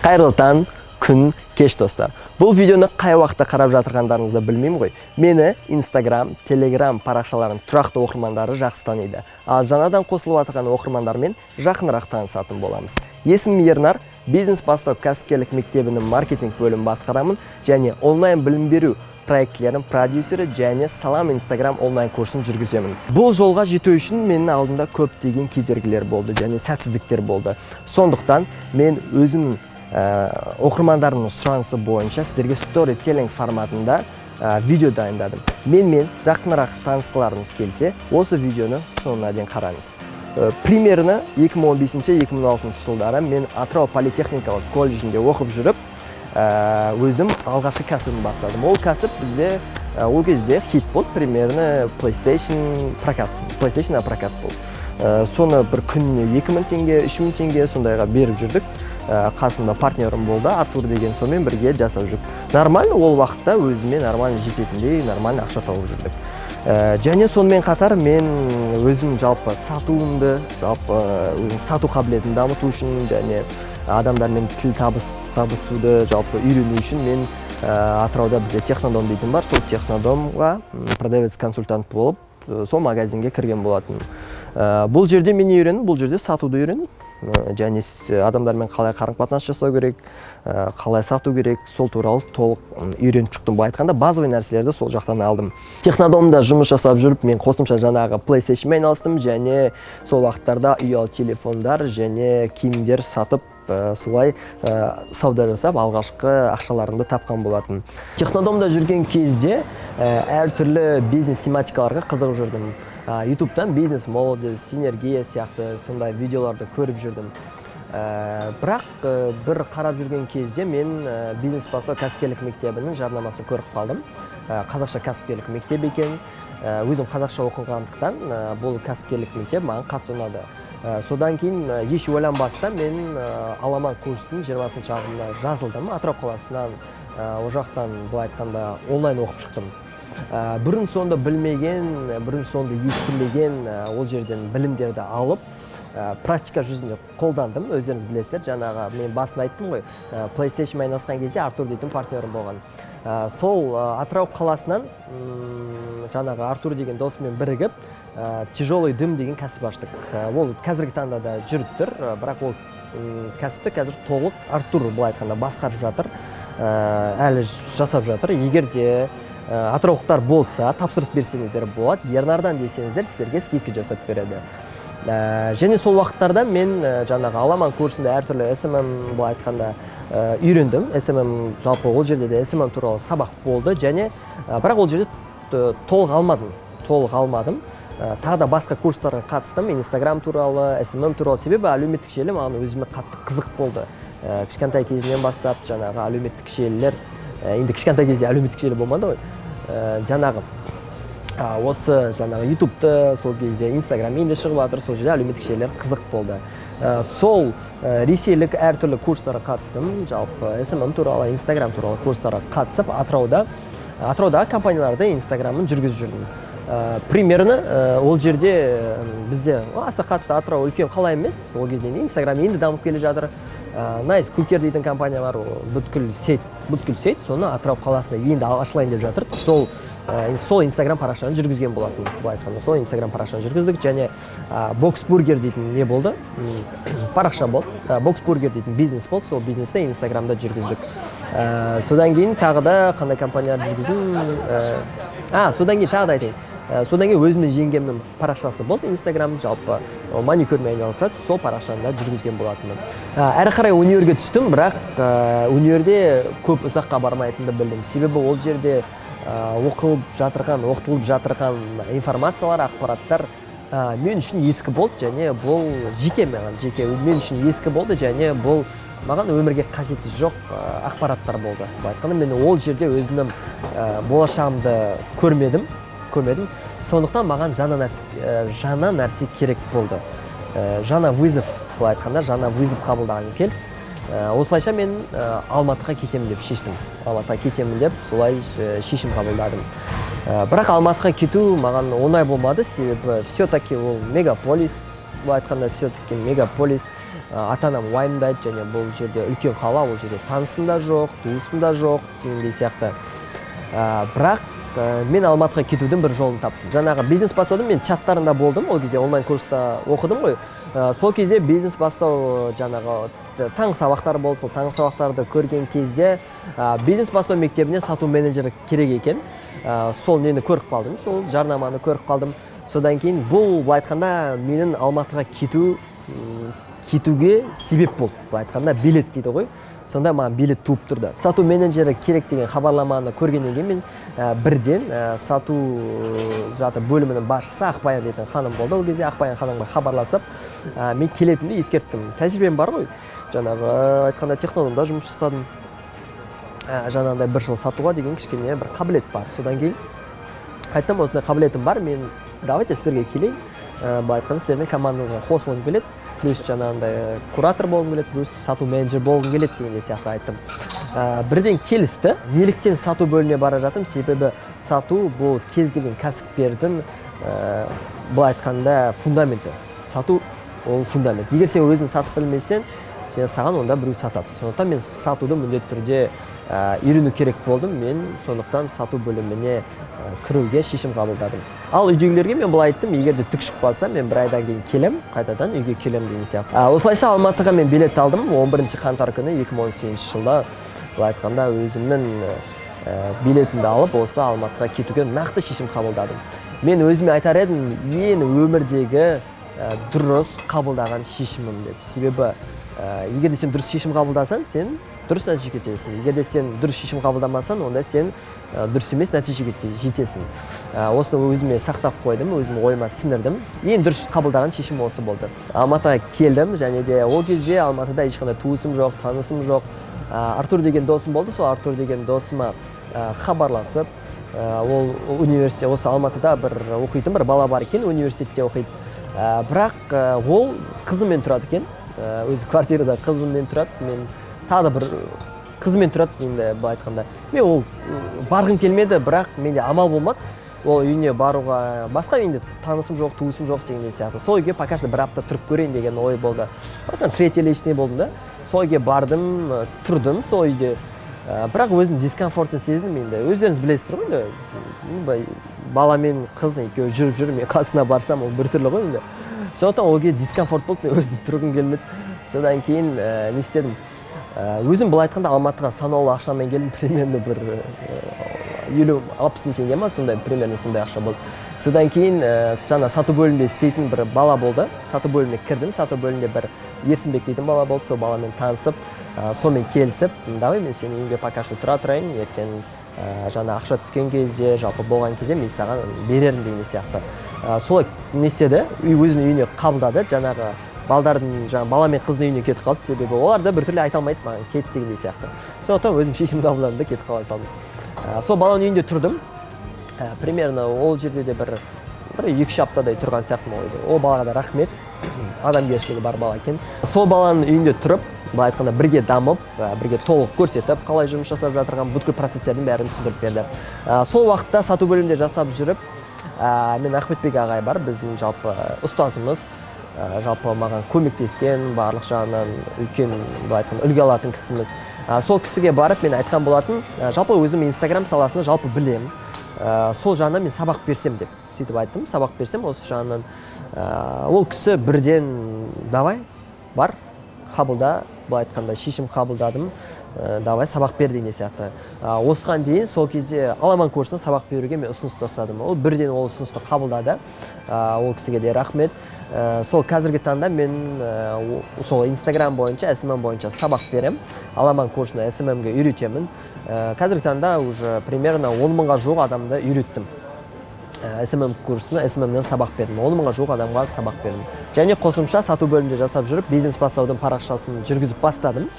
Қайырлы таң, күн, кеш достар. Бұл видеоны қай уақытта қарап жатырғандарыңызды білмеймін ғой. Мені Instagram, Telegram парақшаларының тұрақты оқырмандары жақсы таниды. Ал жаңадан қосылып жатырған оқырмандармен жақынырақ танысатын боламыз. Есімім Ернар, бизнес бастау кәсіпкерлік мектебінің маркетинг бөлімін басқарамын және онлайн білім беру проектілерінің продюсері және Салам Instagram онлайн курсын жүргіземін. Бұл жолға жету үшін менің алдымда көптеген кедергілер болды және сәтсіздіктер болды. Сондықтан мен өзімнің оқырмандарымның сұранысы бойынша сіздерге storytelling форматында видео дайындадым. Менімен жақынырақ танысқыларыңыз келсе, осы видеоны соңына дейін қараңыз. Примерно 2015-2016 жылдары мен Атырау политехникалық колледжінде оқып жүріп, өзім алғашқы кәсібін бастадым. Ол кәсіп бізде ол кезде хит болды, примерно PlayStation прокат болды. Соны бір күніне 2000 теңге, 3000 теңге сондайға беріп жүрдік. Қасымда партнерім болды, Артур деген, сонымен бірге жасап жүрдік. Нормально, ол уақытта өзіме нормально жететіндей, нормально ақша тауып жүрдік. Және сонымен қатар мен өзім жалпы сатуымды, сату қабілетін дамыту үшін және адамдармен тіл табысуды жалпы үйрену үшін мен Атырауда бізде Технодом дейтін бар, сол Технодомға продавец-консультант болып, сол магазинге кірген болатын. Бұл жерде мен үйрендім, бұл жерде сатуды үйрендім. Және адамдармен қалай қарым-қатынас жасау керек, қалай сату керек, сол туралы толық үйреніп шықтым. Былай айтқанда базовый нәрселерді сол жақтан алдым. Технодомда жұмыс жасап жүріп, мен қосымша жаңағы PlayStation-мен айналыстым және сол уақыттарда ұялы телефондар және киімдер сатып, солай сауда жасап, алғашқы ақшаларымды тапқан болатын. Технодомда жүрген кезде әртүрлі бизнес тематикаларға қызығып жүрдім. YouTube'дан бизнес молодец, синергия сияқты сондай видеоларды көріп жүрдім. Бірақ бір қарап жүрген кезде мен бизнес бастау кәсіпкерлік мектебінің жарнамасын көріп қалдым. Қазақша кәсіпкерлік мектеп екен. Өзім қазақша оқығандықтан бұл кәсіпкерлік мектеп маған қатты ұнады. Содан кейін еш ойланбастан мен Аламан курсының 20 ағымда жазылдым. Атырау қаласынан, о жақтан былай айтқанда онлайн оқып шықтым. Бұрын соңды білмеген, бұрын соңды естімеген ол жерден білімдерді алып, практика жүзінде қолдандым. Өздеріңіз білесіздер, жаңағы мен басында айттым ғой, PlayStation айналысқан кезде Артур дейтін партнерім болған. Сол Атырау қаласынан жаңағы Артур деген досымен бірігіп, тяжелый дым деген кәсіп аштық. Ол қазіргі таңда да жүріп тұр, бірақ ол кәсіпті қазір толық Артур былай айтқанда басқарып жатыр, әлі жасап жатыр. Егер де атыраулықтар болса, тапсырыс берсеңіздер болады, Ернардан десеңіздер сіздерге скидка жасап береді. Және сол уақыттарда мен жаңағы Аламан курсында әртүрлі SMM былай айтқанда үйрендім. SMM жалпы ол жерде де SMM туралы сабақ болды және бірақ ол жерде толық алмадым. Тағы да басқа курстарға қатыстым, Instagram туралы, SMM туралы, себебі әлеуметтік желі маған өзіме қатты қызық болды. Кішкентай кезінен бастап жаңағы әлеуметтік желілер, енді кішкентай кезде әлеуметтік желі болмады ғой. Жаңағы осы жаңағы YouTube-ты, сол кезде Instagram енді шығып жатыр, сол жерде әлеуметтік желілер қызық болды. Сол ресейлік әртүрлі курстарға қатыстым, жалпы SMM туралы, Instagram туралы курстарға қатысып, Атыраудағы компанияларды Instagram-ын жүргізіп жүрдім. Примерно ол жерде бізде аса қатты Атырау үлкен қала емес, ол кезде Instagram енді дамып келе жатыр. Nice Cooker дейтін компания бар, бүткіл сейт, соны Атырау қаласында енді ашылайын деп жатыр. Сол Instagram парақшаны жүргізген болатын. Былай айтқанда, сол Instagram парақшаны жүргіздік және Boxburger дейтін не болды? Парақша болды. Boxburger дейтін бизнес болды, сол бизнесті Instagramда жүргіздік. Содан кейін тағы да қандай компаниялар жүргіздім? Содан кейін тағы да айтайын. Содан кейін өзімнің жеңгемнің парақшасы болды, Instagram жалпы маникюрмен айналысады, сол парақшаны жүргізген болатынмын. Әрі қарай универге түстім, бірақ универде көп ұзаққа бармайтынды білдім. Себебі ол жерде оқытылып жатырған информациялар, ақпараттар мен үшін ескі болды және бұл жеке мен үшін ескі болды және бұл маған өмірге қажеті жоқ ақпараттар болды. Айтқанда мен ол жерде өзімнің болашағымды көрмедім. Сондықтан маған жаңа нәрсе керек болды. Жаңа вызов, былай айтқанда, жаңа вызов қабылдаған кел. Осылайша мен Алматыға кетемін деп шештім. Алматыға кетемін деп солай шешім қабылдадым. Бірақ Алматыға кету маған оңай болмады, себебі все-таки ол мегаполис, былай айтқанда все-таки мегаполис, ата-анам уайымдайды, және бұл жерде үлкен қала, ол жерде танысым да жоқ, туысым да жоқ дегендей сияқты. Бірақ мен Алматыға кетудің бір жолын таптым. Жаңағы бизнес бастаудың мен чаттарында болдым, ол кезде онлайн курста оқыдым ғой. Сол кезде бизнес бастау жаңағы таңғы сабақтар болды, сол таңғы сабақтарды көрген кезде бизнес бастау мектебіне сату менеджері керек екен. Сол нені көріп қалдым, сол жарнаманы көріп қалдым. Содан кейін бұл былай айтқанда менің Алматыға кетуге себеп болды. Былай айтқанда билет дейді ғой. Сонда маған билет туып тұрды. Сату менеджері керек деген хабарламаны көргеннен кейін мен бірден сату бөлімінің басшысы Ақбаян дейтін ханым болды. Ол кезде Ақбаян ханымға хабарласып, мен келетінімді ескерттім. Тәжірибем бар ғой. Жаңағы айтқанда технологияда жұмыс жасадым. Жаңағыдай бір жыл сатуға деген кішкене бір қабілет бар. Содан кейін айттым, осындай қабілетім бар, мен давайте сіздерге келейін. Былай айтқанда сіздердің командаңызға қосылғым келеді. Плюс жаңағындай куратор болғым келеді, плюс сату менеджер болғым келеді дегенде сияқты айттым. Бірден келісті. Неліктен сату бөліміне бара жатым? Себебі сату бұл кез келген кәсіпкердің былай айтқанда фундаменті. Сату ол фундамент. Егер сен өзің сатып білмесең, саған онда біреу сатады. Сондықтан мен сатуды міндетті түрде үйрену керек болдым. Мен сондықтан сату бөліміне кіруге шешім қабылдадым. Ал үйдегілерге мен былай айттым, егер де түк шықпаса, мен бір айдан кейін келем, қайтадан үйге келем деген сияқты. Осылайша Алматыға мен билет алдым 11 қаңтар күні 2018 жылда. Былай айтқанда өзімнің билетімді алып, осы Алматыға кетуге нақты шешім қабылдадым. Мен өзіме айтар едім, ең өмірдегі дұрыс қабылдаған шешімім деп. Себебі егер де сен дұрыс шешім қабылдасаң, сен дұрыс нәтижеге жетесің. Егер де сен дұрыс шешім қабылдамасаң, онда сен дұрыс емес нәтижеге жетесің. Осыны өзіме сақтап қойдым, өзім ойыма сіңірдім. Ең дұрыс қабылдаған шешім осы болды. Алматыға келдім, және де ол кезде Алматыда ешқандай туысым жоқ, танысым жоқ. Артур деген досым болды, сол Артур деген досыма хабарласып, ол университет, осы Алматыда бір оқитын бір бала бар екен, университетте оқиды. Бірақ ол қызымен тұрады екен, өзі квартирада қызымен тұрады, мен тағы бір қызымен тұрады енді былай айтқанда. Мен ол барғым келмеді, бірақ менде амал болмады. Ол үйіне баруға, басқа үйінде танысым жоқ, туысым жоқ дегендей сияқты. Сол үйге пока что бір апта тұрып көрейін деген ой болды. Третий личный болдым да. Сол үйге бардым, тұрдым сол үйде. Бірақ өзім дискомфортын сезіндім енді. Өздеріңіз білесіздер ғой енді. Баламен қыз екеуі жүріп мен қасына барсам, ол бір түрлі ғой енді. Сондықтан ол кезде дискомфорт болды, мен өзім тұрғым келмеді. Содан кейін не істедім? Өзім былай айтқанда Алматыға санаулы ақшамен келдім, примерно бір 50-60 мың теңге ма, сондай примерно сондай ақша болды. Содан кейін жаңа сату бөлімінде істейтін бір бала болды. Сату бөліміне кірдім. Сату бөлімінде бір Ерсінбек дейтін бала болды. Сол баламен танысып, сонымен келісіп, давай мен сені үйіңде пока что тұра тұрайын, ертең жаңа ақша түскен кезде, жалпы болған кезде мен саған берермін деген сияқты. Солай не істеді, өзінің үйіне қабылдады, жаңағы балдардың бала мен қыздың үйіне кетіп қалды, себебі олар да біртүрлі айта алмайды маған кет дегендей сияқты. Сондықтан өзім шешімді қабылдадым да кетіп қала салдым. Сол баланың үйінде тұрдым. Примерно ол жерде де бір 2-3 аптадай тұрған сияқтымын. Ол балаға да рахмет, адамгершілігі бар бала екен. Сол баланың үйінде тұрып, былай айтқанда бірге дамып, бірге толық көрсетіп, қалай жұмыс жасап жатырған бүткіл процестердің бәрін түсіндіріп берді. Сол уақытта сату бөлімінде жасап жүріп, мен Ахметбек ағай бар, біздің жалпы ұстазымыз, жалпы маған көмектескен, барлық жағынан үлкен үлгі алатын кісіміз. Сол кісіге барып мен айтқан болатын, жалпы өзім Инстаграм саласını жалпы білем. Сол жағынан мен сабақ берсем деп сөйтіп айттым, сабақ берсем осы жағынан. Ол кісі бірден давай бар, қабылда, былай айтқанда шешім қабылдадым, давай сабақ бер деген сияқты. Осыған дейін сол кезде аламан курсына сабақ беруге мен ұсыныс тастадым. Ол бірден ол ұсынысты қабылдады. Ол кісіге де рахмет. Сол қазіргі таңда мен сол Инстаграм бойынша, SMM бойынша сабақ берем. Аламан курсына SMM-ге үйретемін. Қазіргі таңда уже примерно 10 мыңға жуық адамды үйреттім. SMM курсына SMM-нен сабақ бердім. 10 мыңға жуық адамға сабақ бердім. Және қосымша сату бөлімінде жасап жүріп, бизнес бастаудың парақшасын жүргізіп бастадым.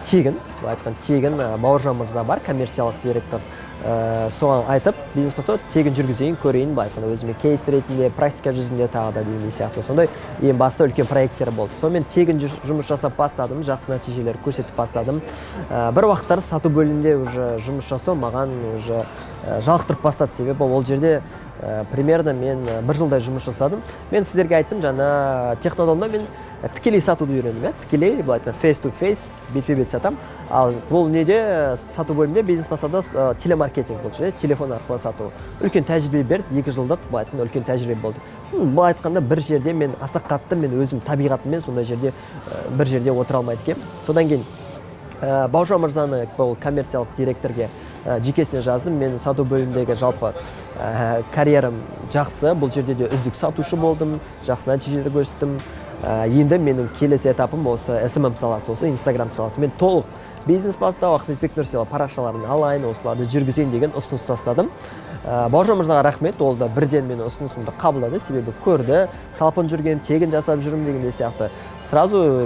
Тегін, айтқан тегін Бауыржан мырза бар, коммерциялық директор. соған айтып бизнес бастау тегін жүргізейін көрейін былай айтқанда өзіме кейс ретінде практика жүзінде тағы да дегендей сияқты сондай ең басты үлкен проекттер болды. Сонымен тегін жұмыс жасап бастадым, жақсы нәтижелер көрсетіп бастадым. Бір уақыттар сату бөлімінде уже жұмыс жасау маған уже жалықтырып бастады, себебі ол жерде примерно мен бір жылдай жұмыс жасадым. Мен сіздерге айттым, жаңа технодомда мен тікелей сатуды үйрендім, тікелей былай айтқанда face to face, бетпе-бет сатам. Ал бұл неде сату бөлімінде бизнес бастауда телемаркетинг болды, телефон арқылы сату. Үлкен тәжірибе берді, 2 жылдық былай айтқанда үлкен тәжірибе болды. Былай айтқанда бір жерде мен аса қатты мен өзім табиғатыммен сондай жерде бір жерде отыра алмайды екенмін. Содан кейін Бауыржан мырзаны бұл коммерциялық директорге жекесіне жаздым. Мен сату бөліміндегі жалпы карьерам жақсы. Бұл жерде де үздік сатушы болдым, жақсы нәтижелер көрсеттім. Енді менің келесі этапым осы SMM саласы, осы Instagram саласы. Мен толық бизнес бастау, Ахметбек Нұрсилов парақшаларын алайын, осыларды жүргізейін деген ұсыныс тастадым. Бауыржан мырзаға рахмет, ол да бірден менің ұсынысымды қабылдады, себебі көрді, талпын жүргенім, тегін жасап жүрмін дегендей сияқты. Сразу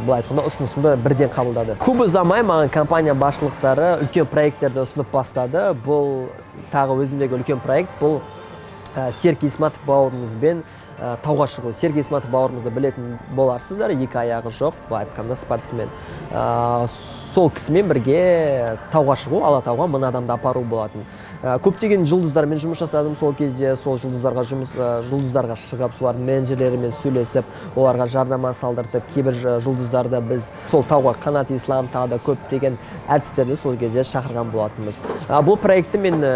былай айтқанда ұсынысымды бірден қабылдады. Көп ұзамай маған компания басшылықтары үлкен проекттерді ұсынып бастады. Бұл тағы өзімдегі үлкен проект, бұл Серік Исматов бауырымызбен тауға шығу. Серік Исматов бауырымызды білетін боларсыздар, 2 аяғы жоқ, былай айтқанда спортсмен. Сол кісімен бірге тауға шығу, Алатауға 1000 адамды апару болатын. Көптеген жұлдыздармен жұмыс жасадым сол кезде, сол жұлдыздарға шығып, солардың менеджерлерімен сөйлесіп, оларға жарнама салдыртып, кейбір жұлдыздарды біз сол тауға Қанат Ислам, тағы да көптеген әртістерді сол кезде шақырған болатынбыз. Бұл проектті мен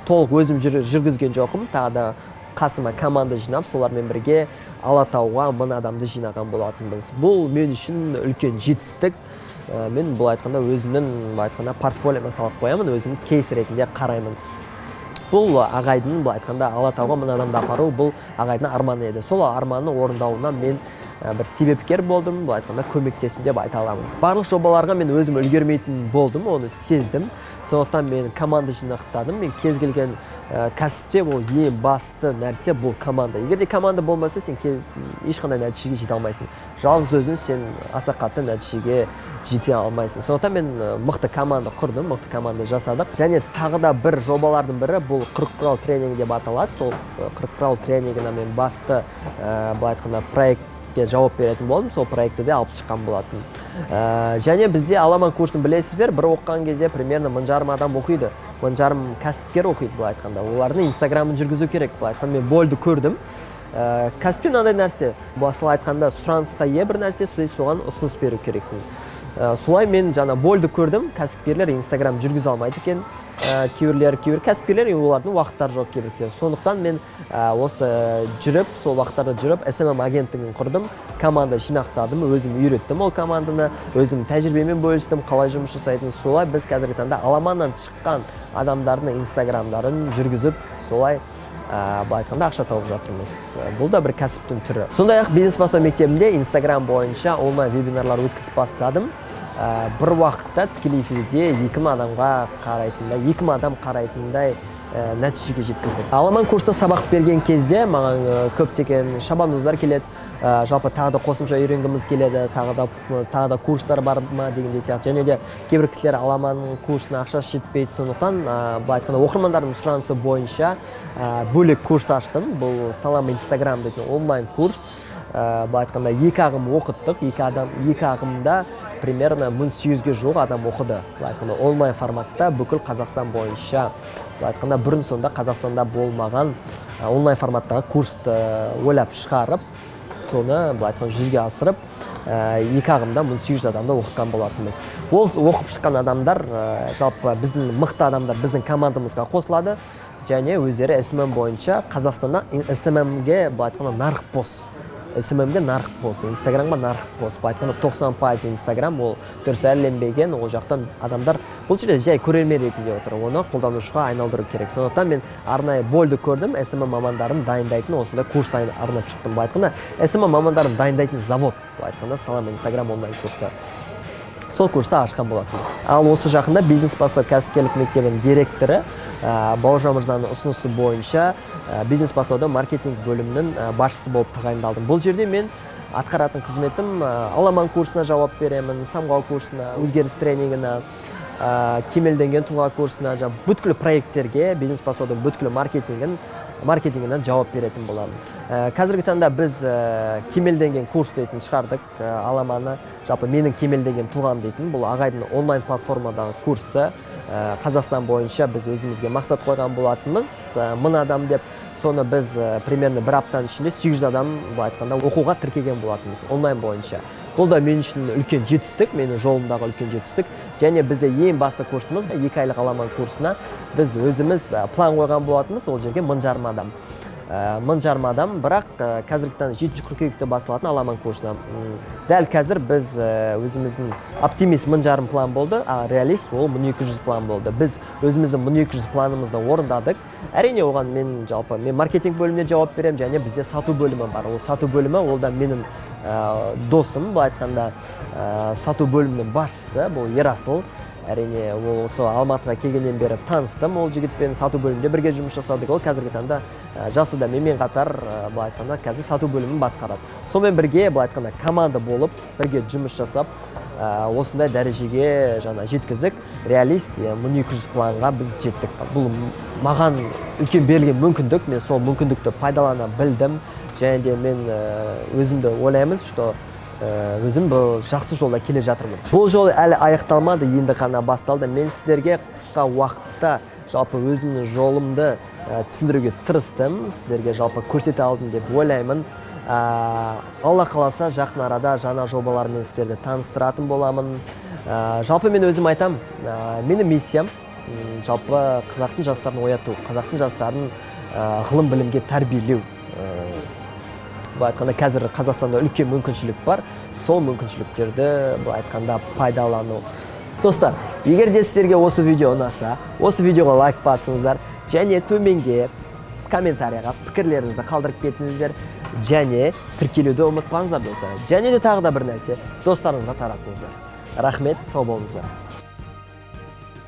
толық өзім жүргізген жоқпын, тағы да қасыма команда жинап, солармен бірге Алатауға 1000 адамды жинаған болатынбыз. Бұл мен үшін үлкен жетістік. Мен бұл айтқанда өзімнің портфолиома салып қоямын, өзім кейс ретінде қараймын. Бұл ағайдың бұл айтқанда Алатауға 1000 адамды апару, бұл ағайдың арманы еді. Сол арманның орындауына мен бір себепкер болдым, бұл айтқанда көмектестім деп айта аламын. Барлық жобаларға мен өзім үлгермейтін болдым, оны сездім. Сондықтан мен команда жинақтадым. Мен кез келген кәсіпте ол ең басты нәрсе бұл команда. Егер де команда болмаса, сен ешқандай нәтижеге жете алмайсың. Жалғыз өзің сен аса қатты нәтижеге жете алмайсың. Сондықтан мен мықты команда құрдым, мықты команда жасадық. Және тағы да бір жобалардың бірі бұл 40 құрал тренингі деп аталады. Сол 40 құрал тренингіне мен басты былай айтқанда проектке жауап беретін болдым. Сол проектті де алып шыққан болатын. Және бізде Аламан курсын білесіздер, бір оқыған кезде примерно 1500 адам оқиды. 1500 кәсіпкер оқиды былай айтқанда. Олардың инстаграмын жүргізу керек былай айтқанда. Мен болды көрдім. Кәсіпте мынандай нәрсе, басылы айтқанда сұранысқа ие бір нәрсе, соған ұсыныс беру керексің. Солай мен жаңа болды көрдім, кәсіпкерлер инстаграм жүргізе алмайды екен. Кейбір кәсіпкерлер олардың уақыттары жоқ кейбір. Сондықтан мен осы жүріп, сол уақыттарда жүріп, SMM агенттігін құрдым, команда жинақтадым, өзім үйреттім ол команданы, өзім тәжірибемен бөлістім, қалай жұмыс жасайтын. Солай біз қазіргі таңда Аламаннан шыққан адамдардың инстаграмдарын жүргізіп, солай былай айтқанда ақша тауып жатырмыз. Бұл да бір кәсіптің түрі. Сондай-ақ бизнес бастау мектебінде инстаграм бойынша онлайн вебинарлар өткізіп бастадым. Бір уақытта тікелей эфирде 2000 адамға қарайтындай, 2000 адам қарайтындай нәтижеге жеткіздік. Аламан курста сабақ берген кезде маған көптеген шабандоздар келеді. Жалпы тағы да қосымша үйренгіміз келеді, тағы да курстар бар ма дегендей сияқты. Және де кейбір кісілер Аламан курсына ақша жетпейді. Сондықтан былай айтқанда оқырмандардың сұранысы бойынша бөлек курс аштым. Бұл Салам Инстаграм дейтін онлайн курс. Былай айтқанда 2 ағым оқыттық. 2 ағымда примерно 1800-ге жуық адам оқыды. Былай айтқанда онлайн форматта бүкіл Қазақстан бойынша. Былай айтқанда бұрын сонда Қазақстанда болмаған онлайн форматтағы курсты ойлап шығарып, соны былай айтқанда 100-ге асырып, 2 ағымда 1800 адамды оқытқан болатынбыз. Ол оқып шыққан адамдар, жалпы біздің мықты адамдар біздің командамызға қосылады, және өздері SMM бойынша Қазақстанда SMM-ге былай айтқанда нарық бос. SMM-ге нарық бос, инстаграмға нарық бос. Былай айтқанда 90% инстаграм ол дұрыс әлембеген, ол жақтан адамдар бұл жерде жай көрермен ретінде отыр, оны қолданушыға айналдыру керек. Сондықтан мен арнайы болды көрдім, SMM мамандарын дайындайтын осындай курс арнап шықтым. Былай айтқанда SMM мамандарын дайындайтын завод, былай айтқанда Салам Инстаграм онлайн курсы. Сол курсты ашқан болатынбыз. Ал осы жақында бизнес бастау кәсіпкерлік мектебінің директоры Бауыржан мырзаның ұсынысы бойынша бизнес бастауда маркетинг бөлімінің басшысы болып тағайындалдым. Бұл жерде мен атқаратын қызметім Аламан курсына жауап беремін, Самғау курсына, өзгеріс тренингіне, кемелденген тұлға курсына, бүткіл проекттерге, бизнес посудың бүткіл маркетингінен жауап беретін боламын. Қазіргі таңда біз кемелденген курс дейтін шығардық. Аламаны жалпы менің кемелденген тұлғам дейтін, бұл ағайдың онлайн платформадағы курсы. Қазақстан бойынша біз өзімізге мақсат қойған болатынбыз. 1000 адам деп, соны біз примерно бір аптаның ішінде 800 адам айтқанда оқуға тіркеген болатынбыз онлайн бойынша. Бұл да мен үшін үлкен жетістік, менің жолымдағы үлкен жетістік. Және бізде ең басты курсымыз 2 айлық аламан курсына біз өзіміз план қойған болатынбыз, ол жерге 1050 адам. 1050 адам, бірақ қазіргі таңда 7 қыркүйекте басылатын аламан курсына. Дәл қазір біз өзіміздің оптимист 1050 план болды, а реалист ол 1200 план болды. Біз өзіміздің 1200 планымызды орындадық. Әрине оған мен маркетинг бөліміне жауап берем, және бізде сату бөлімі бар. Ол сату бөлімі, ол да менің досым, бұл айтқанда сату бөлімінің басшысы, бұл Ерасыл. Әрине, ол осы Алматыға келгеннен бері таныстым, ол жігітпен сату бөлімінде бірге жұмыс жасадық. Ол қазіргі таңда жасы да менімен қатар, бұл айтқанда қазір сату бөлімін басқарады. Сонымен бірге бұл айтқанда команда болып, бірге жұмыс жасап, осындай дәрежеге жеткіздік. Реалист 1200 планға біз жеттік. Бұл маған үлкен берілген мүмкіндік, мен сол мүмкіндікті пайдалана білдім. Және де мен өзімді ойлаймын, что өзім бұл жақсы жолда келе жатырмын. Бұл жол әлі аяқталмады, енді ғана басталды. Мен сіздерге қысқа уақытта жалпы өзімнің жолымды түсіндіруге тырыстым, сіздерге жалпы көрсете алдым деп ойлаймын. Алла қаласа жақын арада жаңа жобалармен сіздерді таныстыратын боламын. Жалпы мен өзім айтам, менің миссиям жалпы қазақтың жастарын ояту, қазақтың жастарын ғылым білімге тәрбиелеу. Бұл айтқанда қазір Қазақстанда үлкен мүмкіншілік бар, сол мүмкіншіліктерді бұл айтқанда пайдалану. Достар, егер де сіздерге осы видео ұнаса, осы видеоға лайк басыңыздар, және төменге комментарияға пікірлеріңізді қалдырып кетіңіздер, және тіркелуді ұмытпаңыздар достар. Және де тағы да бір нәрсе, достарыңызға таратыңыздар. Рахмет, сау болыңыздар.